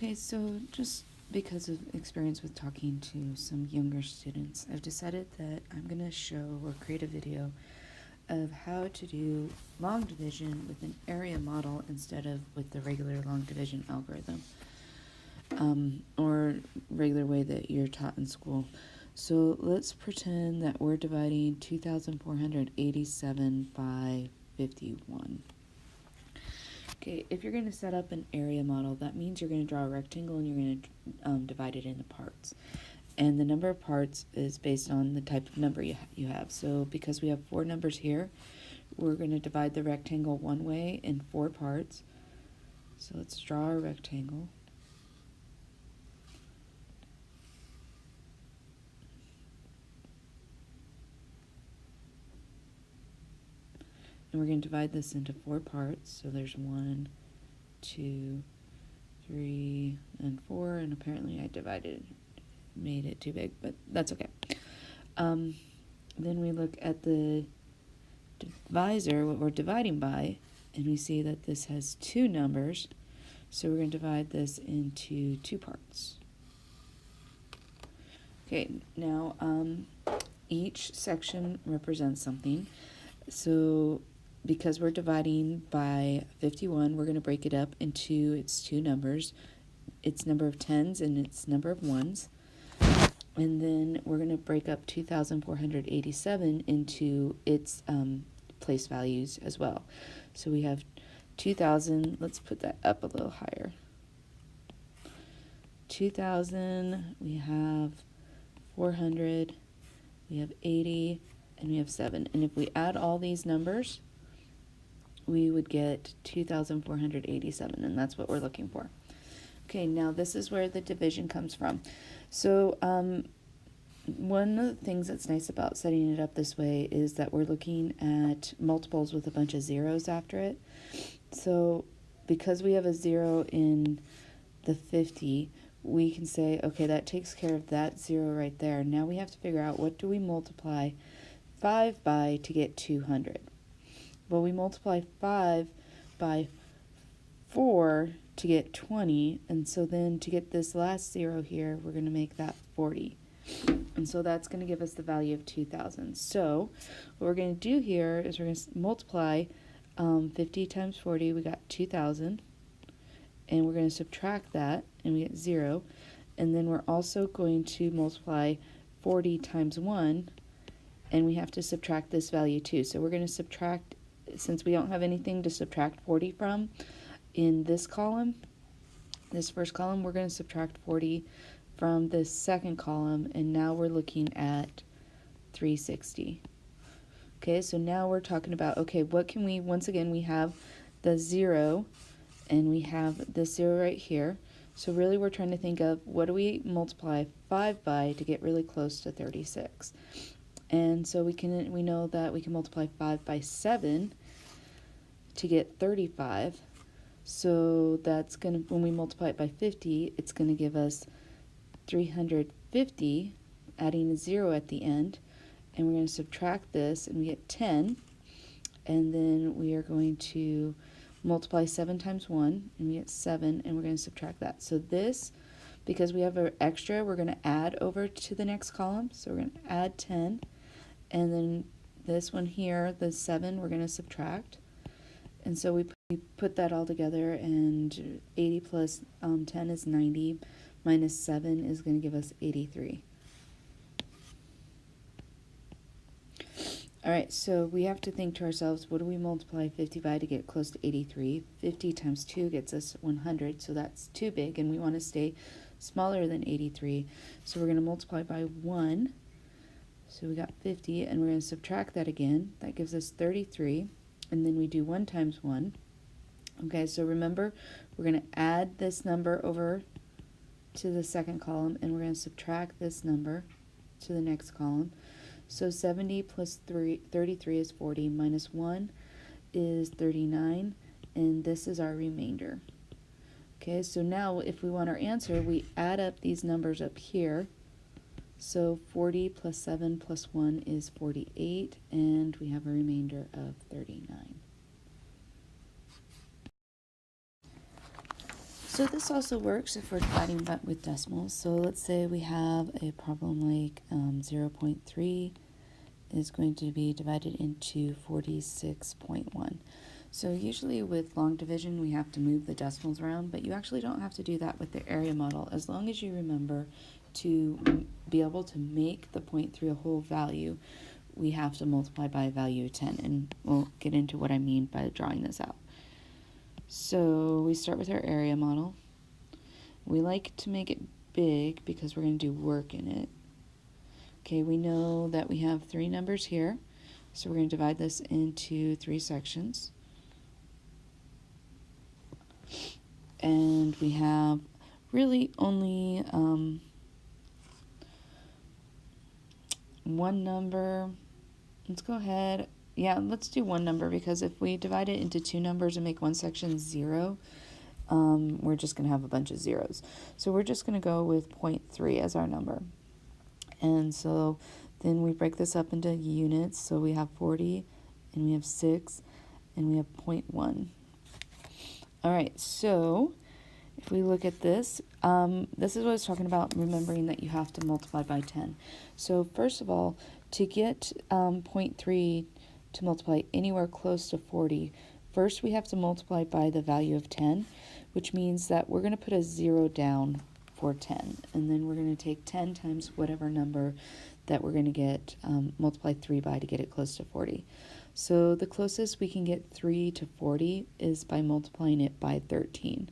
Okay, so just because of experience with talking to some younger students, I've decided that I'm going to show or create a video of how to do long division with an area model instead of with the regular long division algorithm, or regular way that you're taught in school. So let's pretend that we're dividing 2,487 by 51. Okay, if you're going to set up an area model, that means you're going to draw a rectangle and you're going to divide it into parts. And the number of parts is based on the type of number you have. So because we have 4 numbers here, we're going to divide the rectangle one way in 4 parts. So let's draw a rectangle. And we're going to divide this into 4 parts. So there's 1, 2, 3, and 4. And apparently I made it too big, but that's okay. Then we look at the divisor, what we're dividing by, and we see that this has 2 numbers. So we're going to divide this into 2 parts. Okay, now each section represents something. So because we're dividing by 51, we're going to break it up into its 2 numbers, its number of tens and its number of ones. And then we're going to break up 2,487 into its place values as well. So we have 2,000, let's put that up a little higher. 2,000, we have 400, we have 80, and we have 7. And if we add all these numbers, we would get 2,487, and that's what we're looking for. Okay, now this is where the division comes from. So one of the things that's nice about setting it up this way is that we're looking at multiples with a bunch of zeros after it. So because we have a 0 in the 50, we can say, okay, that takes care of that 0 right there. Now we have to figure out, what do we multiply 5 by to get 200? Well, we multiply 5 by 4 to get 20, and so then to get this last 0 here, we're going to make that 40. And so that's going to give us the value of 2,000. So what we're going to do here is we're going to multiply 50 times 40, we got 2,000. And we're going to subtract that, and we get 0. And then we're also going to multiply 40 times 1, and we have to subtract this value too. So we're going to subtract, since we don't have anything to subtract 40 from in this column, this first column, we're going to subtract 40 from this second column, and now we're looking at 360. Okay, so now we're talking about, okay, what can we, once again, we have the 0, and we have this 0 right here. So really we're trying to think of, what do we multiply 5 by to get really close to 36? And so we know that we can multiply 5 by 7 to get 35. So that's going to, when we multiply it by 50, it's going to give us 350, adding a 0 at the end. And we're going to subtract this, and we get 10. And then we are going to multiply 7 times 1, and we get 7, and we're going to subtract that. So this, because we have an extra, we're going to add over to the next column. So we're going to add 10. And then this one here, the 7, we're going to subtract. And so we put that all together, and 80 plus 10 is 90, minus 7 is going to give us 83. All right, so we have to think to ourselves, what do we multiply 50 by to get close to 83? 50 times 2 gets us 100, so that's too big, and we want to stay smaller than 83. So we're going to multiply by 1. So we got 50, and we're going to subtract that again. That gives us 33, and then we do 1 times 1. Okay, so remember, we're going to add this number over to the second column, and we're going to subtract this number to the next column. So 70 plus 33 is 40, minus 1 is 39, and this is our remainder. Okay, so now if we want our answer, we add up these numbers up here. So 40 plus 7 plus 1 is 48, and we have a remainder of 39. So this also works if we're dividing but with decimals. So let's say we have a problem like 0.3 is going to be divided into 46.1. So usually with long division we have to move the decimals around, but you actually don't have to do that with the area model as long as you remember to be able to make the 0.3 a whole value. We have to multiply by a value of 10, and we'll get into what I mean by drawing this out. So we start with our area model. We like to make it big because we're going to do work in it. Okay, we know that we have 3 numbers here, so we're going to divide this into 3 sections. And we have really only one number. Let's go ahead. Yeah, let's do one number, because if we divide it into 2 numbers and make one section 0, we're just going to have a bunch of zeros. So we're just going to go with 0.3 as our number. And so then we break this up into units. So we have 40, and we have 6, and we have 0.1. All right, so if we look at this, this is what I was talking about, remembering that you have to multiply by 10. So first of all, to get 0.3 to multiply anywhere close to 40, first we have to multiply by the value of 10, which means that we're going to put a 0 down for 10, and then we're going to take 10 times whatever number that we're going to get, multiply 3 by to get it close to 40. So the closest we can get 3 to 40 is by multiplying it by 13.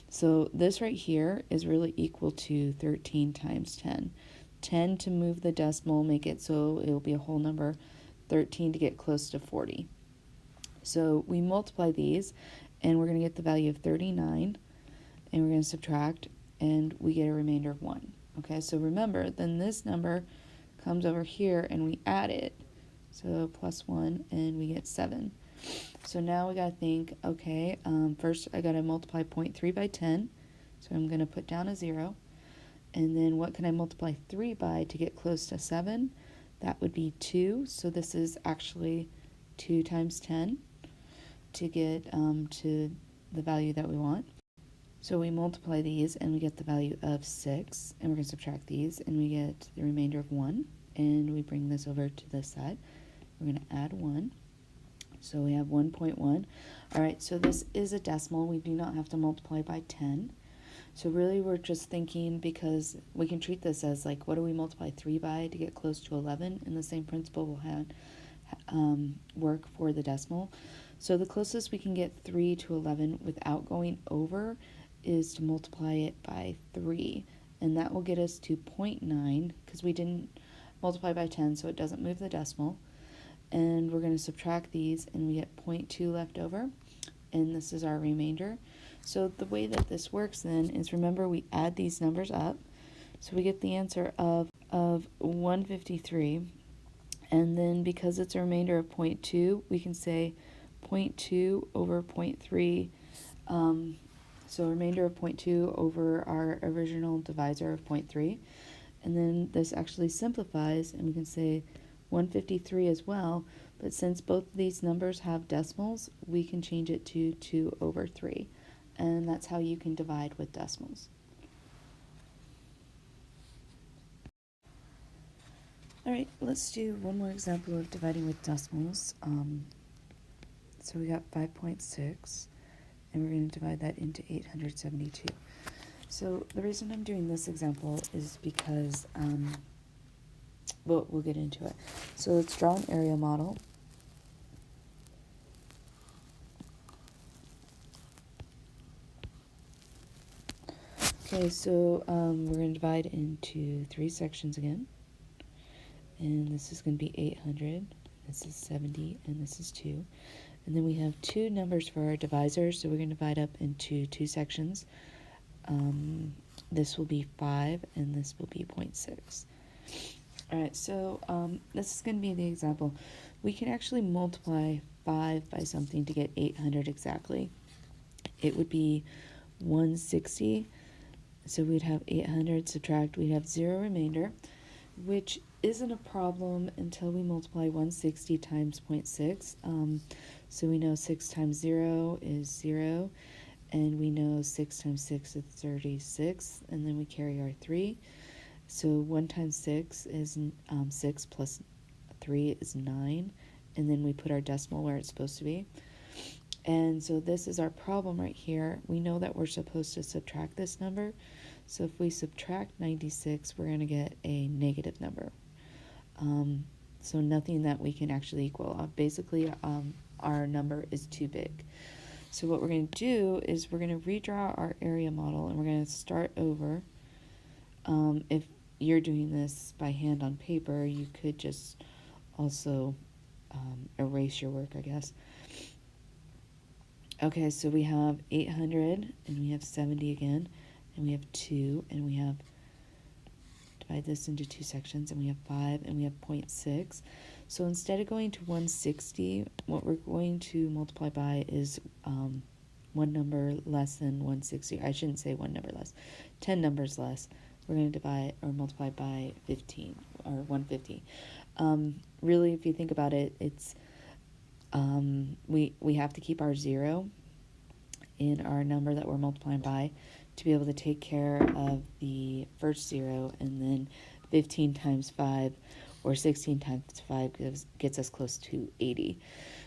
So this right here is really equal to 13 times 10. 10 to move the decimal, make it so it will be a whole number, 13 to get close to 40. So we multiply these, and we're going to get the value of 39, and we're going to subtract, and we get a remainder of 1. Okay, so remember, then this number comes over here, and we add it. So plus 1, and we get 7. So now we got to think, okay, first I got to multiply 0.3 by 10. So I'm going to put down a 0. And then what can I multiply 3 by to get close to 7? That would be 2. So this is actually 2 times 10 to get to the value that we want. So we multiply these, and we get the value of 6. And we're going to subtract these, and we get the remainder of 1. And we bring this over to this side. We're going to add 1. So we have 1.1. All right, so this is a decimal. We do not have to multiply by 10. So really we're just thinking, because we can treat this as like, what do we multiply 3 by to get close to 11? And the same principle will have work for the decimal. So the closest we can get 3 to 11 without going over is to multiply it by 3. And that will get us to 0.9, because we didn't multiply by 10, so it doesn't move the decimal. And we're going to subtract these, and we get 0.2 left over, and this is our remainder. So the way that this works then is, remember, we add these numbers up, so we get the answer of 153, and then because it's a remainder of 0.2, we can say 0.2 over 0.3, so a remainder of 0.2 over our original divisor of 0.3, and then this actually simplifies, and we can say 153 as well, but since both of these numbers have decimals, we can change it to 2 over 3, and that's how you can divide with decimals. All right, let's do one more example of dividing with decimals. So we got 5.6, and we're going to divide that into 872. So the reason I'm doing this example is because we'll get into it. So let's draw an area model. Okay, so we're going to divide into 3 sections again. And this is going to be 800, this is 70, and this is 2. And then we have 2 numbers for our divisors, so we're going to divide up into 2 sections. This will be 5, and this will be 0.6. Alright, so this is going to be the example. We can actually multiply 5 by something to get 800 exactly. It would be 160, so we'd have 800 subtract, we'd have 0 remainder, which isn't a problem until we multiply 160 times 0.6. So we know 6 times 0 is 0, and we know 6 times 6 is 36, and then we carry our 3. So 1 times 6 is 6 plus 3 is 9, and then we put our decimal where it's supposed to be. And so this is our problem right here. We know that we're supposed to subtract this number. So if we subtract 96, we're going to get a negative number. So nothing that we can actually equal. Basically, our number is too big. So what we're going to do is we're going to redraw our area model, and we're going to start over. If you're doing this by hand on paper, you could just also erase your work, I guess. Okay, so we have 800, and we have 70 again, and we have 2, and we have, divide this into 2 sections, and we have 5, and we have 0.6. So instead of going to 160, what we're going to multiply by is one number less than 160. I shouldn't say one number less, 10 numbers less. We're going to divide or multiply by 15, or 150. Really, if you think about it, it's we have to keep our 0 in our number that we're multiplying by to be able to take care of the first 0, and then 15 times 5 or 16 times 5 gets us close to 80.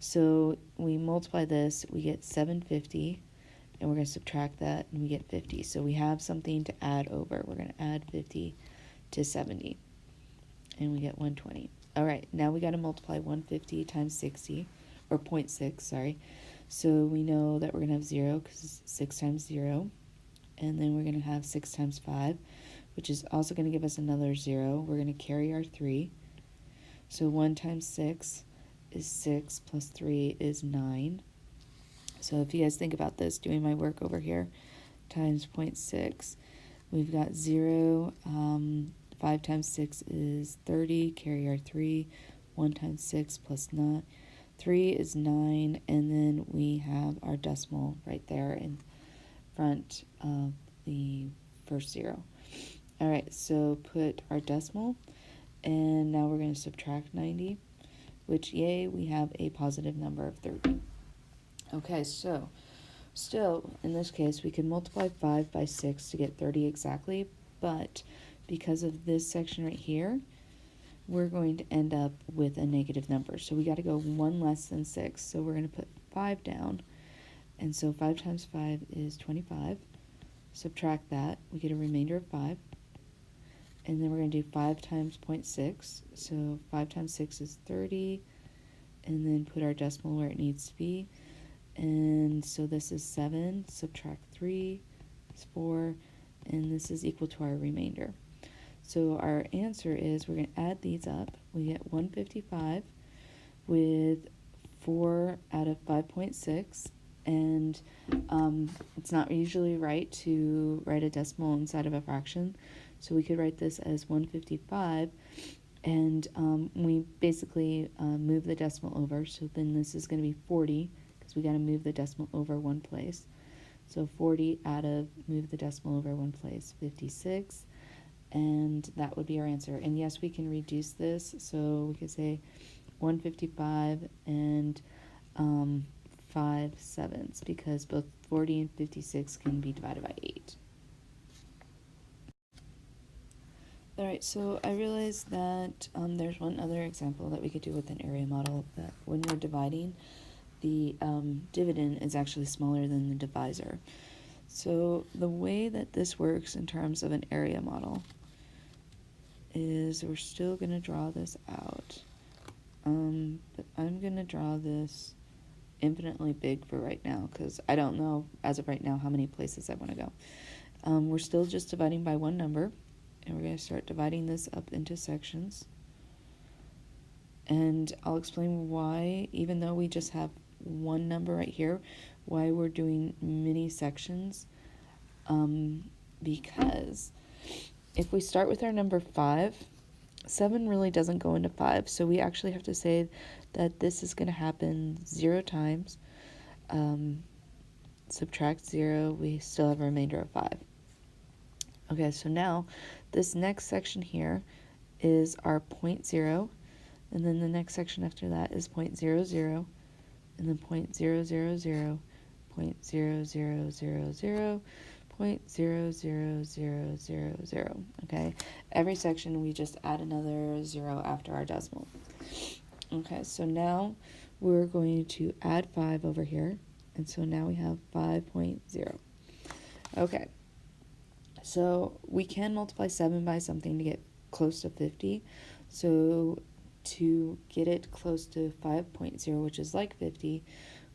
So we multiply this, we get 750, and we're going to subtract that, and we get 50. So we have something to add over. We're going to add 50 to 70, and we get 120. All right, now we got to multiply 150 times 60, or 0.6, sorry. So we know that we're going to have 0 because it's 6 times 0. And then we're going to have 6 times 5, which is also going to give us another 0. We're going to carry our 3. So 1 times 6 is 6 plus 3 is 9. So if you guys think about this, doing my work over here, times 0.6, we've got 0. 5 times 6 is 30, carry our 3. 1 times 6 plus 9. 3 is 9, and then we have our decimal right there in front of the first 0. All right, so put our decimal, and now we're going to subtract 90, which, yay, we have a positive number of 30. Okay, so still, in this case, we can multiply 5 by 6 to get 30 exactly, but because of this section right here, we're going to end up with a negative number. So we got to go 1 less than 6. So we're going to put 5 down. And so 5 times 5 is 25. Subtract that. We get a remainder of 5. And then we're going to do 5 times 0.6. So 5 times 6 is 30. And then put our decimal where it needs to be. And so this is 7. Subtract 3 is 4. And this is equal to our remainder. So our answer is we're going to add these up. We get 155 with 4 out of 5.6. And it's not usually right to write a decimal inside of a fraction. So we could write this as 155. And we basically move the decimal over. So then this is going to be 40 because we got to move the decimal over 1 place. So 40 out of move the decimal over 1 place, 56. And that would be our answer. And yes, we can reduce this. So we could say 155 and 5/7 because both 40 and 56 can be divided by 8. Alright, so I realized that there's one other example that we could do with an area model, that when we're dividing, the dividend is actually smaller than the divisor. So the way that this works in terms of an area model is we're still going to draw this out. But I'm going to draw this infinitely big for right now because I don't know as of right now how many places I want to go. We're still just dividing by one number, and we're going to start dividing this up into sections. And I'll explain why, even though we just have one number right here, why we're doing mini sections. Because if we start with our number 5, 7 really doesn't go into 5, so we actually have to say that this is going to happen 0 times. Subtract 0, we still have a remainder of 5. Okay, so now this next section here is our 0.0, and then the next section after that is 0.00, and then 0.000, 0.0000, 0.00000. Okay, every section we just add another 0 after our decimal. Okay, so now we're going to add 5 over here, and so now we have 5.0. Okay, so we can multiply 7 by something to get close to 50. So to get it close to 5.0, which is like 50,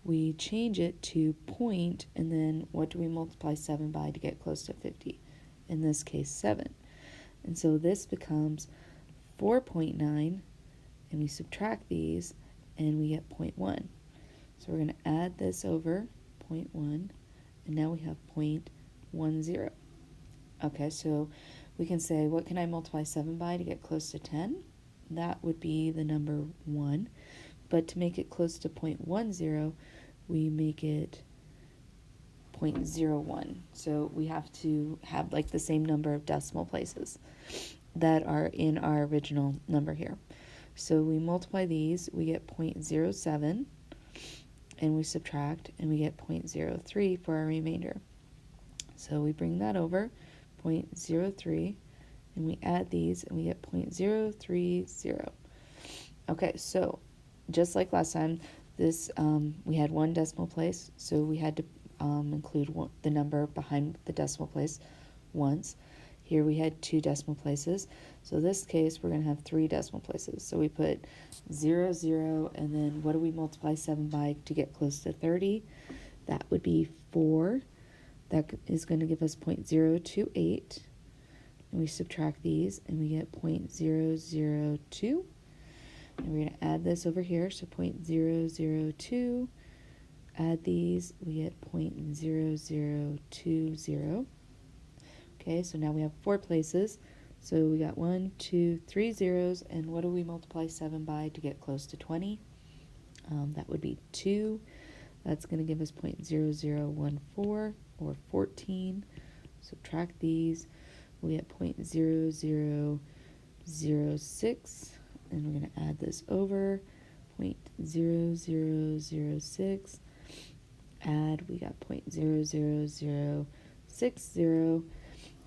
we change it to point, and then what do we multiply 7 by to get close to 50? In this case, 7. And so this becomes 4.9, and we subtract these, and we get 0.1. So we're going to add this over 0.1, and now we have 0.10. Okay, so we can say, what can I multiply 7 by to get close to 10? That would be the number 1. But to make it close to 0.10, we make it 0.01. So we have to have like the same number of decimal places that are in our original number here. So we multiply these, we get 0.07, and we subtract, and we get 0.03 for our remainder. So we bring that over, 0.03, and we add these, and we get 0.030. Okay, so just like last time, this we had one decimal place, so we had to include the number behind the decimal place once. Here we had 2 decimal places, so in this case we're going to have 3 decimal places. So we put 0, 0, and then what do we multiply 7 by to get close to 30? That would be 4. That is going to give us 0.028. And we subtract these, and we get 0.002. And we're going to add this over here, so 0.002. Add these, we get 0.0020. Okay, so now we have 4 places. So we got 1, 2, 3 zeros, and what do we multiply 7 by to get close to 20? That would be 2. That's going to give us 0.0014 or 14. Subtract these, we get 0.0006, and we're going to add this over, 0.0006. Add, we got 0.00060,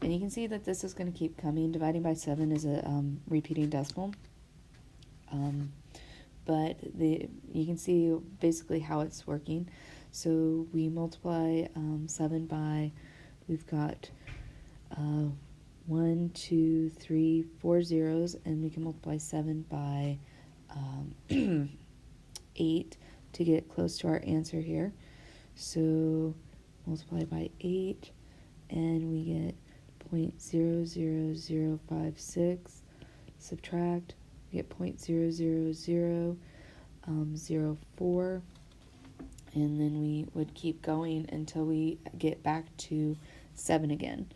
and you can see that this is going to keep coming. Dividing by 7 is a repeating decimal, but you can see basically how it's working. So we multiply 7 by, we've got 1, 2, 3, 4 zeros, and we can multiply 7 by 8 to get close to our answer here. So multiply by 8, and we get 0.00056. Subtract, we get 0.00004, and then we would keep going until we get back to 7 again.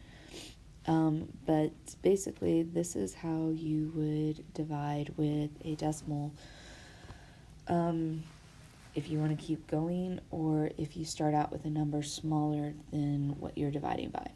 But basically, this is how you would divide with a decimal. If you want to keep going, or if you start out with a number smaller than what you're dividing by.